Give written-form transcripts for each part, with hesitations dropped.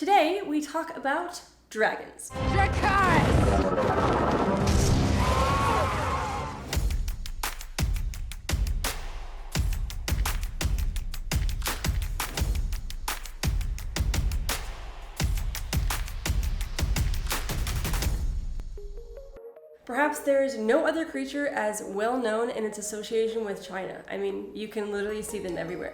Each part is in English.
Today, we talk about dragons. Perhaps there is no other creature as well known in its association with China. I mean, you can literally see them everywhere.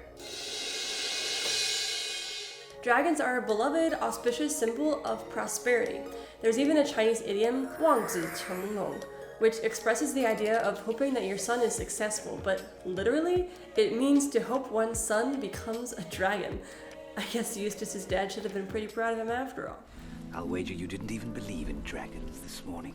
Dragons are a beloved, auspicious symbol of prosperity. There's even a Chinese idiom, 望子成龙, which expresses the idea of hoping that your son is successful, but literally, it means to hope one's son becomes a dragon. I guess Eustace's dad should have been pretty proud of him after all. I'll wager you didn't even believe in dragons this morning.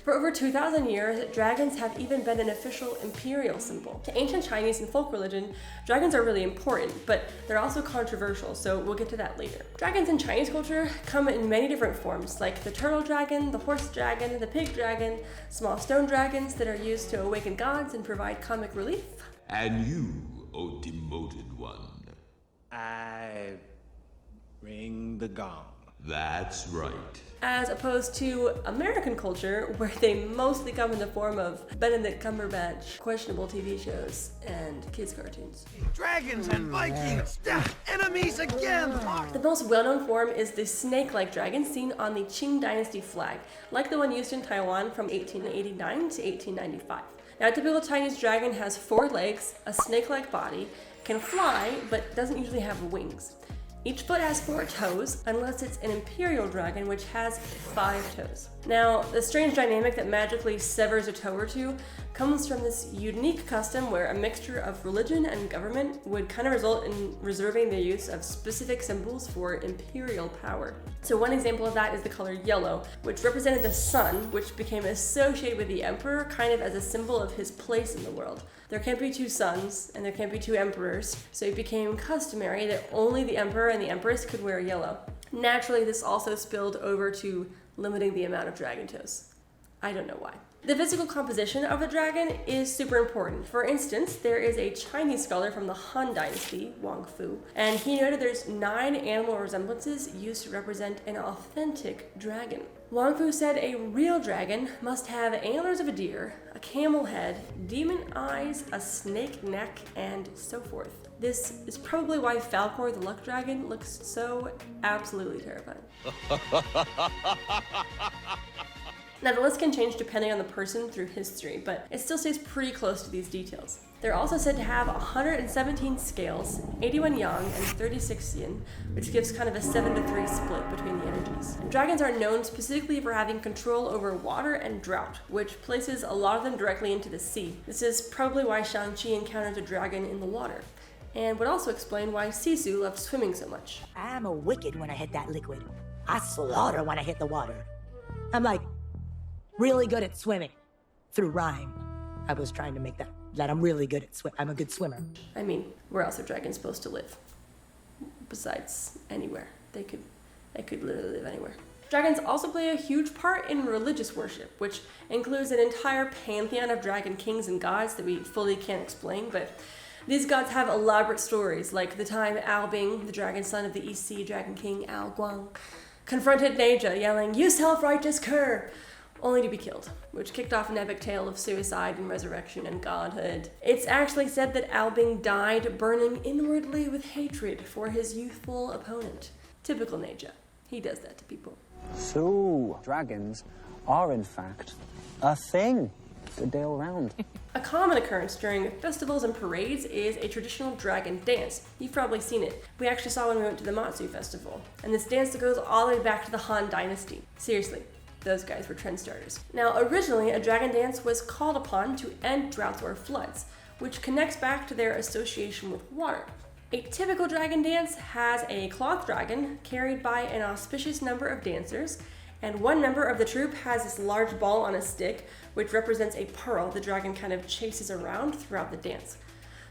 For over 2,000 years, dragons have even been an official imperial symbol. To ancient Chinese and folk religion, dragons are really important, but they're also controversial, so we'll get to that later. Dragons in Chinese culture come in many different forms, like the turtle dragon, the horse dragon, the pig dragon, small stone dragons that are used to awaken gods and provide comic relief. And you, O demoted one. I ring the gong. That's right. As opposed to American culture, where they mostly come in the form of Benedict Cumberbatch, questionable TV shows, and kids' cartoons. Dragons and Vikings, enemies again! The most well-known form is the snake-like dragon seen on the Qing Dynasty flag, like the one used in Taiwan from 1889 to 1895. Now, a typical Chinese dragon has 4 legs, a snake-like body, can fly, but doesn't usually have wings. Each foot has 4 toes, unless it's an imperial dragon, which has 5 toes. Now, the strange dynamic that magically severs a toe or two comes from this unique custom where a mixture of religion and government would kind of result in reserving the use of specific symbols for imperial power. So one example of that is the color yellow, which represented the sun, which became associated with the emperor kind of as a symbol of his place in the world. There can't be 2 suns, and there can't be 2 emperors, so it became customary that only the emperor and the empress could wear yellow. Naturally, this also spilled over to limiting the amount of dragon toes. I don't know why. The physical composition of a dragon is super important. For instance, there is a Chinese scholar from the Han Dynasty, Wang Fu, and he noted there's 9 animal resemblances used to represent an authentic dragon. Wang Fu said a real dragon must have antlers of a deer, a camel head, demon eyes, a snake neck, and so forth. This is probably why Falkor the luck dragon looks so absolutely terrifying. Now, the list can change depending on the person through history, but it still stays pretty close to these details. They're also said to have 117 scales, 81 yang, and 36 yin, which gives kind of a 7-3 split between the energies. Dragons are known specifically for having control over water and drought, which places a lot of them directly into the sea. This is probably why Shang-Chi encounters a dragon in the water, and would also explain why Sisu loves swimming so much. I'm a wicked when I hit that liquid. I slaughter when I hit the water. I'm like really good at swimming. Through rhyme, I was trying to make that I'm really good at I'm a good swimmer. I mean, where else are dragons supposed to live? Besides anywhere. They could literally live anywhere. Dragons also play a huge part in religious worship, which includes an entire pantheon of dragon kings and gods that we fully can't explain, but these gods have elaborate stories, like the time Ao Bing, the dragon son of the East Sea dragon king Ao Guang, confronted Neja, yelling, "You self-righteous cur!" only to be killed, which kicked off an epic tale of suicide and resurrection and godhood. It's actually said that Ao Bing died burning inwardly with hatred for his youthful opponent. Typical Neja. He does that to people. So, dragons are in fact a thing. Good day all round. A common occurrence during festivals and parades is a traditional dragon dance. You've probably seen it. We actually saw when we went to the Matsu festival. And this dance that goes all the way back to the Han Dynasty. Seriously. Those guys were trend starters. Now, originally, a dragon dance was called upon to end droughts or floods, which connects back to their association with water. A typical dragon dance has a cloth dragon carried by an auspicious number of dancers, and one member of the troupe has this large ball on a stick, which represents a pearl the dragon kind of chases around throughout the dance.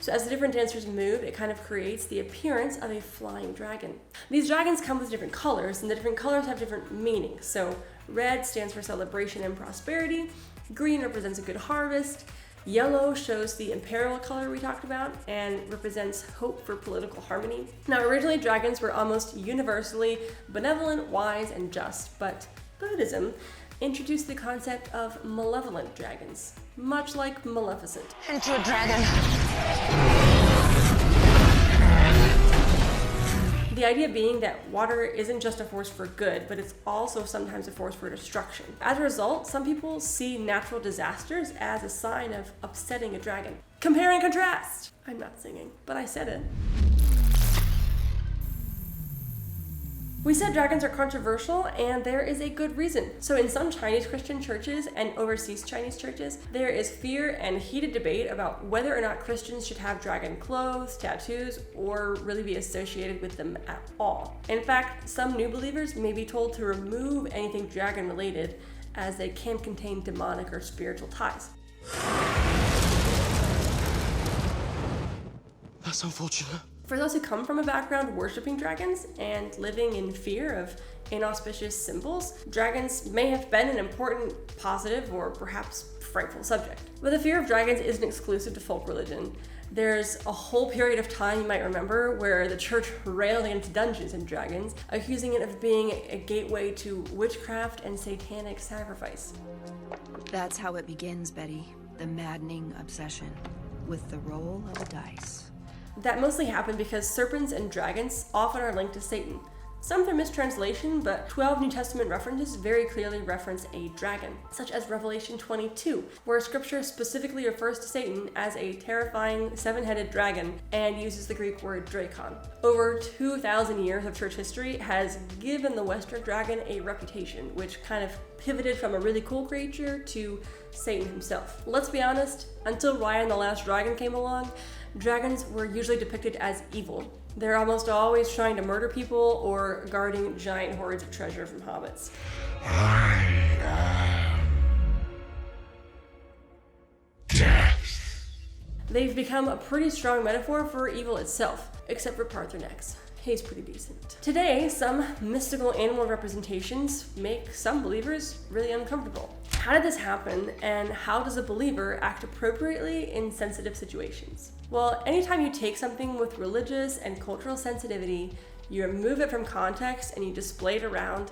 So as the different dancers move, it kind of creates the appearance of a flying dragon. These dragons come with different colors, and the different colors have different meanings. So red stands for celebration and prosperity, green represents a good harvest, Yellow shows the imperial color we talked about and represents hope for political harmony. Now, originally dragons were almost universally benevolent, wise, and just, but Buddhism introduced the concept of malevolent dragons, much like Maleficent. Into a dragon. The idea being that water isn't just a force for good, but it's also sometimes a force for destruction. As a result, some people see natural disasters as a sign of upsetting a dragon. Compare and contrast! I'm not singing, but I said it. We said dragons are controversial, and there is a good reason. So in some Chinese Christian churches and overseas Chinese churches, there is fear and heated debate about whether or not Christians should have dragon clothes, tattoos, or really be associated with them at all. In fact, some new believers may be told to remove anything dragon related, as they can contain demonic or spiritual ties. That's unfortunate. For those who come from a background worshiping dragons and living in fear of inauspicious symbols, dragons may have been an important, positive, or perhaps frightful subject. But the fear of dragons isn't exclusive to folk religion. There's a whole period of time you might remember where the church railed against Dungeons and Dragons, accusing it of being a gateway to witchcraft and satanic sacrifice. That's how it begins, Betty. The maddening obsession with the roll of a dice. That mostly happened because serpents and dragons often are linked to Satan. Some through mistranslation, but 12 New Testament references very clearly reference a dragon, such as Revelation 22, where scripture specifically refers to Satan as a terrifying seven-headed dragon and uses the Greek word drakon. Over 2,000 years of church history has given the Western dragon a reputation, which kind of pivoted from a really cool creature to Satan himself. Let's be honest, until Raya and the Last Dragon came along, dragons were usually depicted as evil. They're almost always trying to murder people or guarding giant hoards of treasure from hobbits. I am death. They've become a pretty strong metaphor for evil itself, except for Parthenax. He's pretty decent. Today, some mystical animal representations make some believers really uncomfortable. How did this happen, and how does a believer act appropriately in sensitive situations? Well, anytime you take something with religious and cultural sensitivity, you remove it from context and you display it around,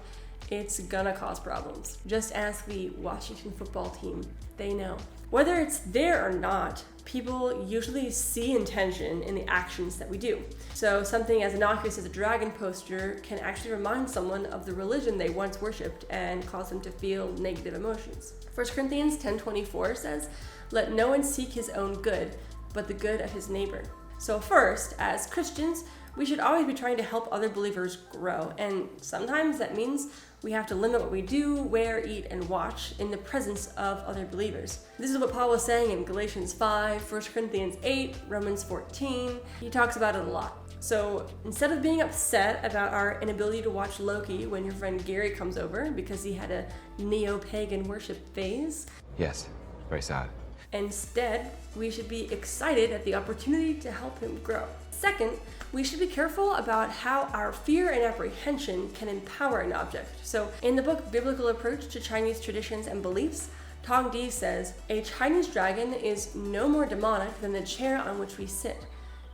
it's gonna cause problems. Just ask the Washington football team. They know. Whether it's there or not, people usually see intention in the actions that we do. So something as innocuous as a dragon poster can actually remind someone of the religion they once worshipped and cause them to feel negative emotions. 1 Corinthians 10:24 says, "Let no one seek his own good, but the good of his neighbor." So first, as Christians, we should always be trying to help other believers grow, and sometimes that means we have to limit what we do, wear, eat, and watch in the presence of other believers. This is what Paul was saying in Galatians 5, 1 Corinthians 8, Romans 14. He talks about it a lot. So instead of being upset about our inability to watch Loki when your friend Gary comes over because he had a neo-pagan worship phase, Yes, very sad. instead, we should be excited at the opportunity to help him grow. Second, we should be careful about how our fear and apprehension can empower an object. So in the book Biblical Approach to Chinese Traditions and Beliefs, Tong Di says, "A Chinese dragon is no more demonic than the chair on which we sit.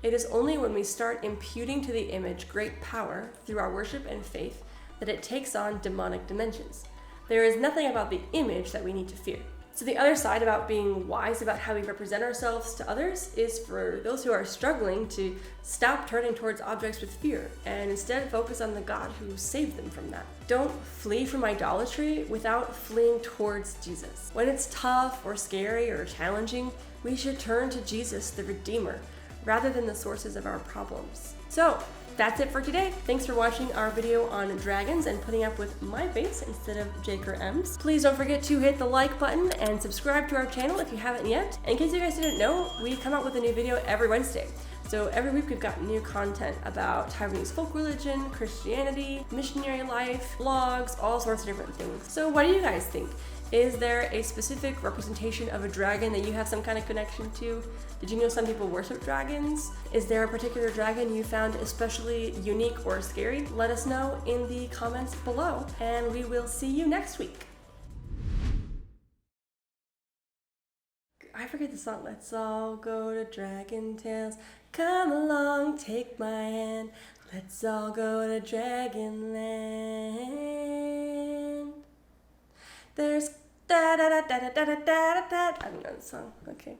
It is only when we start imputing to the image great power through our worship and faith that it takes on demonic dimensions. There is nothing about the image that we need to fear." So the other side about being wise about how we represent ourselves to others is for those who are struggling to stop turning towards objects with fear and instead focus on the God who saved them from that. Don't flee from idolatry without fleeing towards Jesus. When it's tough or scary or challenging, we should turn to Jesus, the Redeemer, rather than the sources of our problems. So that's it for today. Thanks for watching our video on dragons and putting up with my face instead of Jake or M's. Please don't forget to hit the like button and subscribe to our channel if you haven't yet. In case you guys didn't know, we come out with a new video every Wednesday. So every week we've got new content about Taiwanese folk religion, Christianity, missionary life, vlogs, all sorts of different things. So what do you guys think? Is there a specific representation of a dragon that you have some kind of connection to? Did you know some people worship dragons? Is there a particular dragon you found especially unique or scary? Let us know in the comments below, and we will see you next week. I forget the song. Let's all go to Dragon Tales. Come along, take my hand. Let's all go to Dragonland. There's da da da da da da da da da. I don't know the song. Okay.